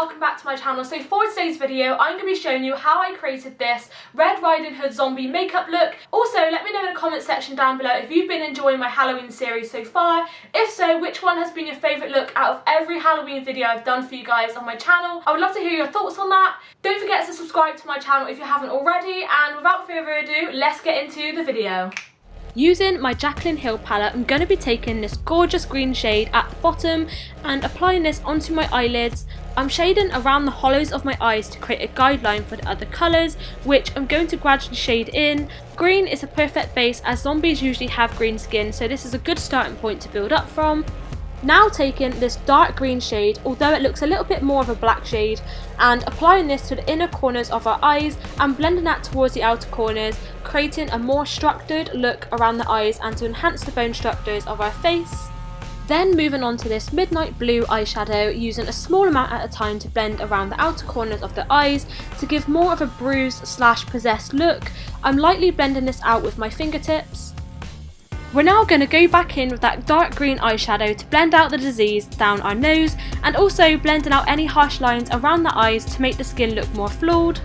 welcome back to my channel. So for today's video, I'm going to be showing you how I created this Red Riding Hood zombie makeup look. Also, let me know in the comment section down below if you've been enjoying my Halloween series so far. If so, which one has been your favourite look out of every Halloween video I've done for you guys on my channel. I would love to hear your thoughts on that. Don't forget to subscribe to my channel if you haven't already, and without further ado, let's get into the video. Using my Jaclyn Hill palette, I'm going to be taking this gorgeous green shade at the bottom and applying this onto my eyelids. I'm shading around the hollows of my eyes to create a guideline for the other colours, which I'm going to gradually shade in. Green is a perfect base as zombies usually have green skin, so this is a good starting point to build up from. Now taking this dark green shade, although it looks a little bit more of a black shade, and applying this to the inner corners of our eyes and blending that towards the outer corners, creating a more structured look around the eyes and to enhance the bone structures of our face. Then moving on to this midnight blue eyeshadow, using a small amount at a time to blend around the outer corners of the eyes to give more of a bruised / possessed look. I'm lightly blending this out with my fingertips. We're now going to go back in with that dark green eyeshadow to blend out the disease down our nose and also blending out any harsh lines around the eyes to make the skin look more flawed.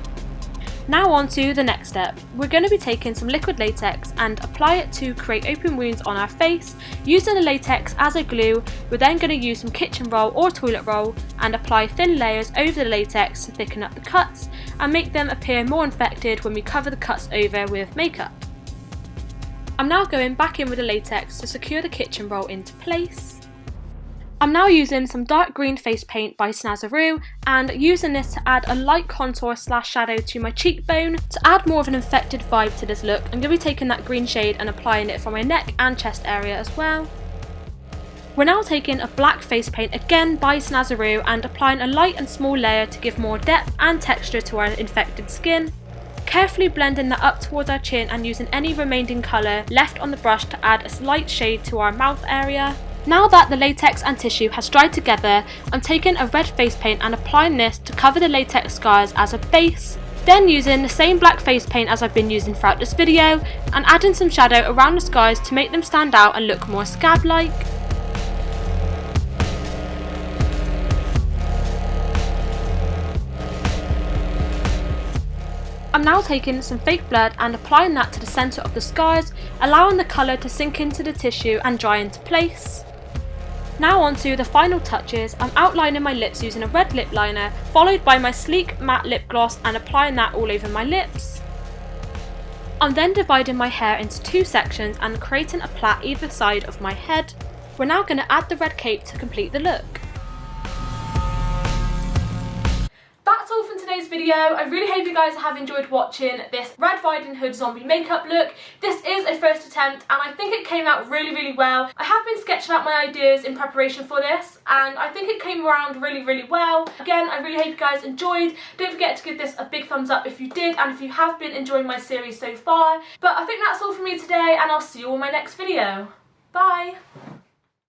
Now on to the next step. We're going to be taking some liquid latex and apply it to create open wounds on our face. Using the latex as a glue, we're then going to use some kitchen roll or toilet roll and apply thin layers over the latex to thicken up the cuts and make them appear more infected when we cover the cuts over with makeup. I'm now going back in with the latex to secure the kitchen roll into place. I'm now using some dark green face paint by Snazaroo and using this to add a light contour / shadow to my cheekbone. To add more of an infected vibe to this look, I'm going to be taking that green shade and applying it from my neck and chest area as well. We're now taking a black face paint again by Snazaroo and applying a light and small layer to give more depth and texture to our infected skin. Carefully blending that up towards our chin and using any remaining colour left on the brush to add a slight shade to our mouth area. Now that the latex and tissue has dried together, I'm taking a red face paint and applying this to cover the latex scars as a base. Then using the same black face paint as I've been using throughout this video and adding some shadow around the scars to make them stand out and look more scab-like. I'm now taking some fake blood and applying that to the centre of the scars, allowing the colour to sink into the tissue and dry into place. Now on to the final touches. I'm outlining my lips using a red lip liner, followed by my sleek matte lip gloss and applying that all over my lips. I'm then dividing my hair into two sections and creating a plait either side of my head. We're now going to add the red cape to complete the look. That's all from today's video. I really hope you guys have enjoyed watching this Red Riding Hood zombie makeup look. This is a first attempt and I think it came out really well. I have been sketching out my ideas in preparation for this and I think it came around really well. Again, I really hope you guys enjoyed. Don't forget to give this a big thumbs up if you did and if you have been enjoying my series so far. But I think that's all from me today and I'll see you on my next video. Bye!